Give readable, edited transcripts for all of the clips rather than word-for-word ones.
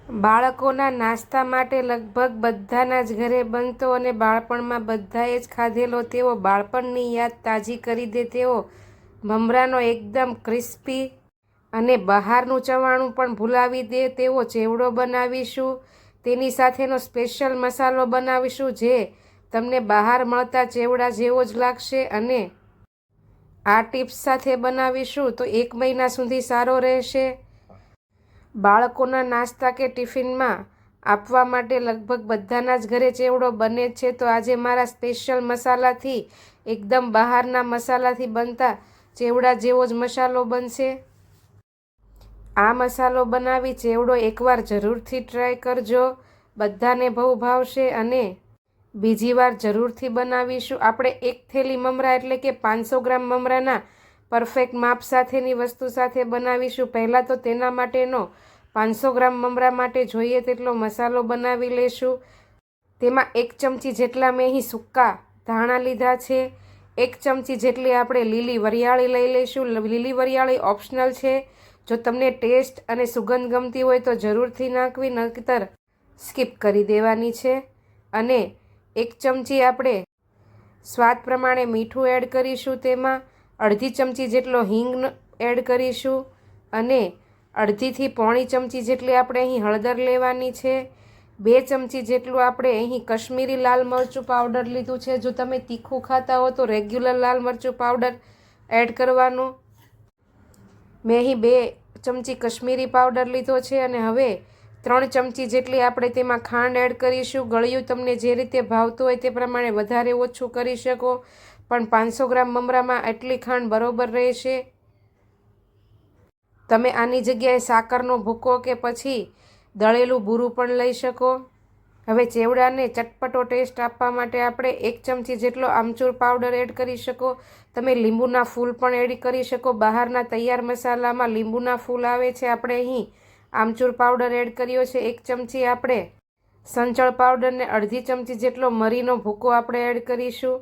બાળકોના નાસ્તા માટે લગભગ બધાના જ ઘરે બનતો અને બાળપણમાં બધાએ જ ખાધેલો તેવો બાળપણની યાદ તાજી કરી દે તેવો મમરાનો એકદમ ક્રિસ્પી અને બહારનું ચવાણું પણ ભૂલાવી દે તેવો ચેવડો બનાવીશું. તેની સાથેનો સ્પેશિયલ મસાલો બનાવીશું જે તમને બહાર મળતા ચેવડા જેવો જ લાગશે. અને આ ટિપ્સ સાથે બનાવીશું તો 1 મહિના સુધી સારો રહેશે. બાળકોના નાસ્તા કે ટિફિનમાં આપવા માટે લગભગ બધાના જ ઘરે ચેવડો બને જ છે. તો આજે મારા સ્પેશિયલ મસાલાથી એકદમ બહારના મસાલાથી બનતા ચેવડા જેવો જ મસાલો બનશે. આ મસાલો બનાવી ચેવડો એકવાર જરૂરથી ટ્રાય કરજો, બધાને બહુ ભાવશે. અને બીજી વાર જરૂરથી બનાવીશું. આપણે 1 થેલી મમરા એટલે કે 500 ગ્રામ મમરાના પરફેક્ટ માપ સાથેની વસ્તુ સાથે બનાવીશું. પહેલાં તો તેના માટેનો 500 ગ્રામ મમરા માટે જોઈએ તેટલો મસાલો બનાવી લેશું. તેમાં 1 ચમચી જેટલા મેં અહીં સૂકા ધાણા લીધા છે. 1 ચમચી જેટલી આપણે લીલી વરિયાળી લઈ લઈશું. લીલી વરિયાળી ઓપ્શનલ છે. જો તમને ટેસ્ટ અને સુગંધ ગમતી હોય તો જરૂરથી નાખવી, નહીતર સ્કીપ કરી દેવાની છે. અને 1 ચમચી આપણે સ્વાદ પ્રમાણે મીઠું એડ કરીશું. તેમાં અડધી ચમચી જેટલો હિંગ એડ કરીશું. અને અડધીથી પોણી ચમચી જેટલી આપણે અહીં હળદર લેવાની છે. 2 ચમચી જેટલું આપણે અહીં કશ્મીરી લાલ મરચું પાવડર લીધું છે. જો તમે તીખું ખાતા હો તો રેગ્યુલર લાલ મરચું પાવડર એડ કરવાનું. મેં અહીં 2 ચમચી કશ્મીરી પાવડર લીધો છે. અને હવે 3 ચમચી જેટલી આપણે તેમાં ખાંડ એડ કરીશું. ગળ્યું તમને જે રીતે ભાવતું હોય તે પ્રમાણે વધારે ઓછું કરી શકો, પણ 500 ગ્રામ મમરામાં એટલી ખાંડ બરોબર રહેશે. તમે આની જગ્યાએ સાકરનો ભૂકો કે પછી દળેલું બૂરું પણ લઈ શકો. હવે ચેવડાને ચટપટો ટેસ્ટ આપવા માટે આપણે 1 ચમચી જેટલો આમચૂર પાવડર એડ કરી શકો. તમે લીંબુના ફૂલ પણ એડ કરી શકો. બહારના તૈયાર મસાલામાં લીંબુના ફૂલ આવે છે. આપણે અહીં આમચૂર પાવડર એડ કર્યો છે. 1 ચમચી આપણે સંચળ પાવડરને અડધી ચમચી જેટલો મરીનો ભૂકો આપણે એડ કરીશું.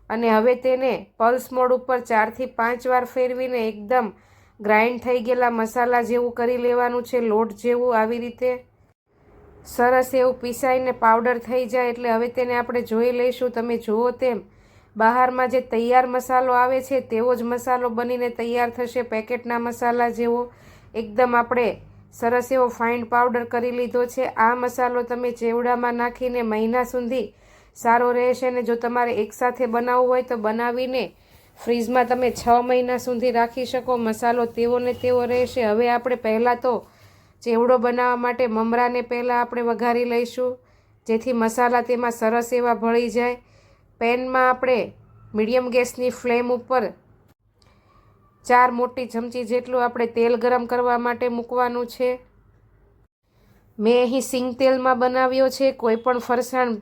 અને હવે તેને પલ્સ મોડ ઉપર 4થી 5 વાર ફેરવીને એકદમ ગ્રાઇન્ડ થઈ ગયેલા મસાલા જેવું કરી લેવાનું છે, લોટ જેવું. આવી રીતે સરસ એવું પીસાઈને પાવડર થઈ જાય એટલે હવે તેને આપણે જોઈ લઈશું. તમે જુઓ તેમ બહારમાં જે તૈયાર મસાલો આવે છે તેવો જ મસાલો બનીને તૈયાર થશે, પેકેટના મસાલા જેવો. એકદમ આપણે સરસ એવો ફાઇન પાવડર કરી લીધો છે. આ મસાલો તમે ચેવડામાં નાખીને મહિના સુધી સારો રહેશે. ને જો તમારે એકસાથે બનાવવું હોય તો બનાવીને ફ્રીજમાં તમે 6 મહિના સુધી રાખી શકો. મસાલો તેવો ને તેવો રહેશે. હવે આપણે પહેલાં તો ચેવડો બનાવવા માટે મમરાને પહેલાં આપણે વઘારી લઈશું, જેથી મસાલા તેમાં સરસ એવા ભળી જાય. પેનમાં આપણે મીડિયમ ગેસની ફ્લેમ ઉપર 4 મોટી ચમચી જેટલું આપણે તેલ ગરમ કરવા માટે મૂકવાનું છે. મેં અહીં સિંગ તેલમાં બનાવ્યો છે. કોઈ પણ ફરસાણ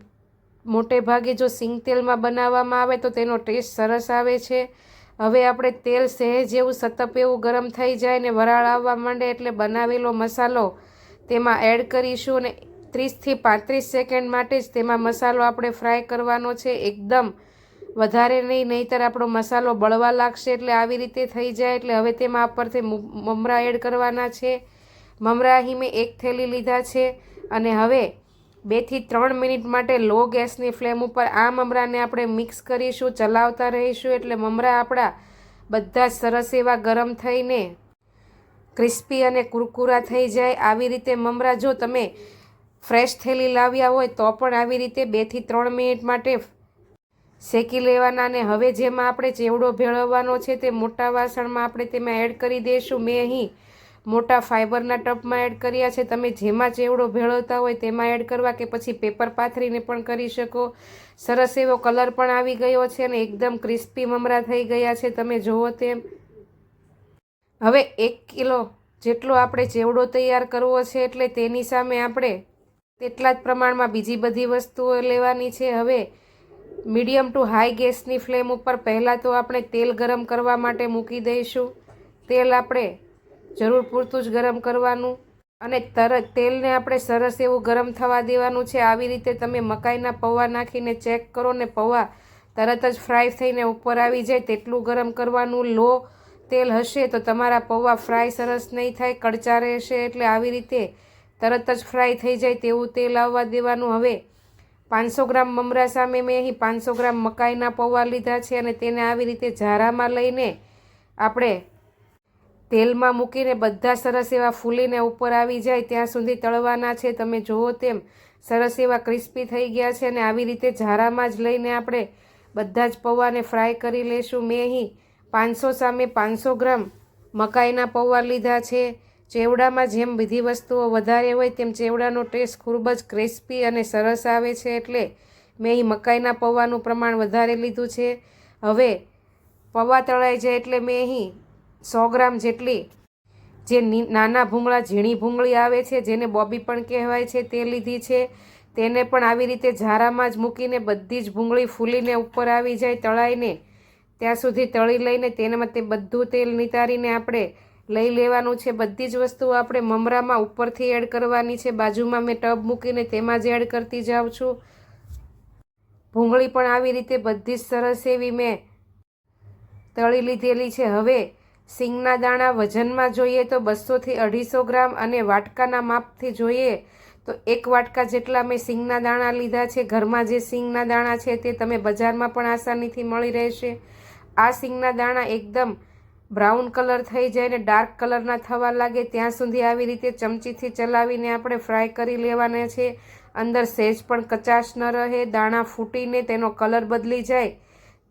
મોટે ભાગે જો સિંગ તેલમાં બનાવવામાં આવે તો તેનો ટેસ્ટ સરસ આવે છે. હવે આપણે તેલ સહેજ જેવું સતપ એવું ગરમ થઈ જાય ને વરાળ આવવા માંડે એટલે બનાવેલો મસાલો તેમાં એડ કરીશું. અને 30થી 35 સેકન્ડ માટે જ તેમાં મસાલો આપણે ફ્રાય કરવાનો છે, એકદમ વધારે નહીં, નહીંતર આપણો મસાલો બળવા લાગશે. એટલે આવી રીતે થઈ જાય એટલે હવે તેમાં ઉપરથી મમરા એડ કરવાના છે. મમરા અહીં મેં 1 થેલી લીધા છે. અને હવે 2 થી 3 મિનિટ માટે લો ગેસની ફ્લેમ ઉપર આ મમરાને આપણે મિક્સ કરીશું, ચલાવતા રહીશું. એટલે મમરા આપણા બધા સરસ એવા ગરમ થઈને ક્રિસ્પી અને કુરકુરા થઈ જાય. આવી રીતે મમરા જો તમે ફ્રેશ થેલી લાવ્યા હોય તો પણ આવી રીતે 2 થી 3 મિનિટ માટે શેકી લેવાના. અને હવે જેમાં આપણે ચેવડો ભેળવવાનો છે તે મોટા વાસણમાં આપણે તેમાં એડ કરી દઈશું. મેં અહીં મોટા ફાઇબરના ટબમાં એડ કર્યા છે. તમે જેમાં ચેવડો ભેળવતા હોય તેમાં એડ કરવા કે પછી પેપર પાથરીને પણ કરી શકો. સરસ એવો કલર પણ આવી ગયો છે અને એકદમ ક્રિસ્પી મમરા થઈ ગયા છે, તમે જુઓ તેમ. હવે 1 કિલો જેટલો આપણે ચેવડો તૈયાર કરવો છે એટલે તેની સામે આપણે તેટલા જ પ્રમાણમાં બીજી બધી વસ્તુઓ લેવાની છે. હવે મીડિયમ ટુ હાઈ ગેસની ફ્લેમ ઉપર પહેલાં તો આપણે તેલ ગરમ કરવા માટે મૂકી દઈશું. તેલ આપણે જરૂર પૂરતું જ ગરમ કરવાનું અને તરત તેલને આપણે સરસ એવું ગરમ થવા દેવાનું છે. આવી રીતે તમે મકાઈના પૌવા નાખીને ચેક કરો ને પૌવા તરત જ ફ્રાય થઈને ઉપર આવી જાય તેટલું ગરમ કરવાનું. લો તેલ હશે તો તમારા પૌવા ફ્રાય સરસ નહીં થાય, કડચા રહેશે. એટલે આવી રીતે તરત જ ફ્રાય થઈ જાય તેવું તેલ આવવા દેવાનું. હવે 500 ગ્રામ મમરા સામે મેં અહીં 500 ગ્રામ મકાઈના પૌવા લીધા છે અને તેને આવી રીતે ઝારામાં લઈને આપણે તેલમાં મૂકીને બધા સરસ એવા ફૂલીને ઉપર આવી જાય ત્યાં સુધી તળવાના છે. તમે જુઓ તેમ સરસ એવા ક્રિસ્પી થઈ ગયા છે અને આવી રીતે ઝારામાં જ લઈને આપણે બધા જ પૌવાને ફ્રાય કરી લઈશું. મેં અહીં 500 સામે 500 ગ્રામ મકાઈના પૌવા લીધા છે. ચેવડામાં જેમ બધી વસ્તુઓ વધારે હોય તેમ ચેવડાનો ટેસ્ટ ખૂબ જ ક્રિસ્પી અને સરસ આવે છે, એટલે મેં અહીં મકાઈના પૌવાનું પ્રમાણ વધારે લીધું છે. હવે પૌવા તળાઈ જાય એટલે મેં અહીં 100 ગ્રામ જેટલી જે નાના ભૂંગળા ઝીણી ભૂંગળી આવે છે, જેને બોબી પણ કહેવાય છે, તે લીધી છે. તેને પણ આવી રીતે ઝારામાં જ મૂકીને બધી જ ભૂંગળી ફૂલીને ઉપર આવી જાય તળાઈને ત્યાં સુધી તળી લઈને તેનામાં તે બધું તેલ નિતારીને આપણે લઈ લેવાનું છે. બધી જ વસ્તુઓ આપણે મમરામાં ઉપરથી એડ કરવાની છે. બાજુમાં મેં ટબ મૂકીને તેમાં જ એડ કરતી જાઉં છું. ભૂંગળી પણ આવી રીતે બધી જ સરસ એવી મેં તળી લીધેલી છે. હવે સિંગના દાણા વજનમાં જોઈએ તો 200 થી 250 ગ્રામ અને વાટકાના માપથી જોઈએ તો 1 વાટકા જેટલા મેં સિંગના દાણા લીધા છે. ઘરમાં જે સિંગના દાણા છે તે તમે બજારમાં પણ આસાનીથી મળી રહેશે. આ સિંગના દાણા એકદમ બ્રાઉન કલર થઈ જાય ને ડાર્ક કલરના થવા લાગે ત્યાં સુધી આવી રીતે ચમચીથી ચલાવીને આપણે ફ્રાય કરી લેવાના છે. અંદર સહેજ પણ કચાશ ન રહે, દાણા ફૂટીને તેનો કલર બદલી જાય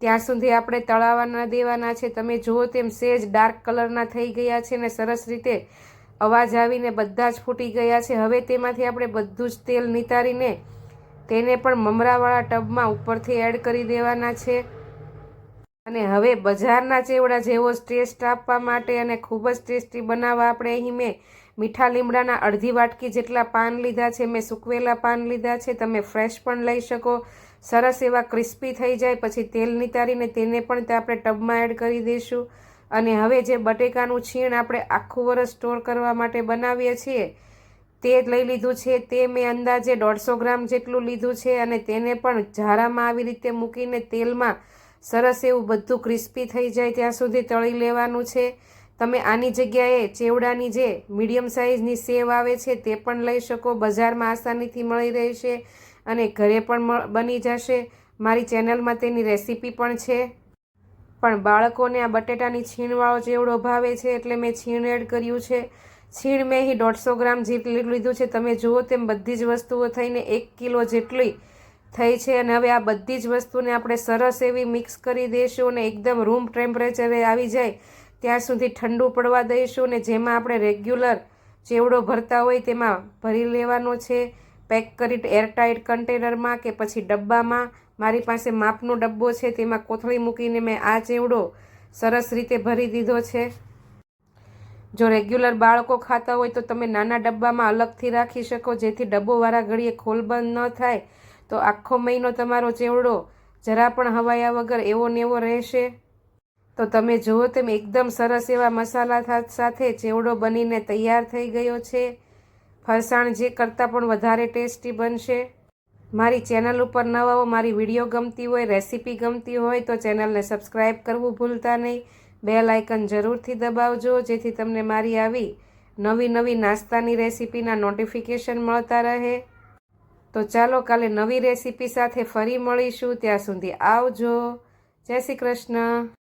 ત્યાં સુધી આપણે તળાવવા દેવાના છે. તમે જુઓ તેમ સહેજ ડાર્ક કલરના થઈ ગયા છે ને સરસ રીતે અવાજ આવીને બધા જ ફૂટી ગયા છે. હવે તેમાંથી આપણે બધું જ તેલ નિતારીને તેને પણ મમરાવાળા ટબમાં ઉપરથી એડ કરી દેવાના છે. અને હવે બજારના ચેવડા જેવો જ ટેસ્ટ આપવા માટે અને ખૂબ જ ટેસ્ટી બનાવવા આપણે અહીં મેં મીઠા લીમડાના અડધી વાટકી જેટલા પાન લીધા છે. મેં સૂકવેલા પાન લીધા છે, તમે ફ્રેશ પણ લઈ શકો. સરસ એવા ક્રિસ્પી થઈ જાય પછી તેલ નિતારીને તેને પણ તે આપણે ટબમાં એડ કરી દઈશું. અને હવે જે બટેકાનું છીણ આપણે આખું વરસ સ્ટોર કરવા માટે બનાવીએ છીએ તે લઈ લીધું છે. તે મેં અંદાજે 150 ગ્રામ જેટલું લીધું છે અને તેને પણ ઝારામાં આવી રીતે મૂકીને તેલમાં સરસ એવું બધું ક્રિસ્પી થઈ જાય ત્યાં સુધી તળી લેવાનું છે. તમે આની જગ્યાએ ચેવડાની જે મીડિયમ સાઇઝની સેવ આવે છે તે પણ લઈ શકો. બજારમાં આસાનીથી મળી રહેશે અને ઘરે પણ બની જશે. મારી ચેનલમાં તેની રેસીપી પણ છે. પણ બાળકોને આ બટેટાની છીણવાળો ચેવડો ભાવે છે એટલે મેં છીણ એડ કર્યું છે. છીણ મેં અહીં 150 ગ્રામ જેટલું લીધું છે. તમે જુઓ તેમ બધી જ વસ્તુઓ થઈને 1 કિલો જેટલી થઈ છે. અને હવે આ બધી જ વસ્તુને આપણે સરસ એવી મિક્સ કરી દઈશું અને એકદમ રૂમ ટેમ્પરેચરે આવી જાય ત્યાં સુધી ઠંડુ પડવા દઈશું. અને જેમાં આપણે રેગ્યુલર ચેવડો ભરતા હોય તેમાં ભરી લેવાનો છે. પેક કરી એરટાઇટ કન્ટેનરમાં કે પછી ડબ્બામાં. મારી પાસે માપનો ડબ્બો છે તેમાં કોથળી મૂકીને મેં આ ચેવડો સરસ રીતે ભરી દીધો છે. જો રેગ્યુલર બાળકો ખાતા હોય તો તમે નાના ડબ્બામાં અલગથી રાખી શકો, જેથી ડબ્બો વારા ઘડીએ ખોલબંધ ન થાય તો આખો મહિનો તમારો ચેવડો જરા પણ હવાયા વગર એવો ને એવો રહેશે. તો તમે જુઓ તેમ એકદમ સરસ એવા મસાલા સાથે ચેવડો બનીને તૈયાર થઈ ગયો છે. ફરસાણ જે કરતાં પણ વધારે ટેસ્ટી બનશે. મારી ચેનલ ઉપર નવા હો, મારી વિડીયો ગમતી હોય, રેસીપી ગમતી હોય તો ચેનલને સબસ્ક્રાઈબ કરવું ભૂલતા નહીં. બેલ આઇકન જરૂરથી દબાવજો જેથી તમને મારી આવી નવી નાસ્તાની રેસીપીના નોટિફિકેશન મળતા રહે. તો ચાલો કાલે નવી રેસીપી સાથે ફરી મળીશું. ત્યાં સુધી આવજો. જય શ્રી કૃષ્ણ.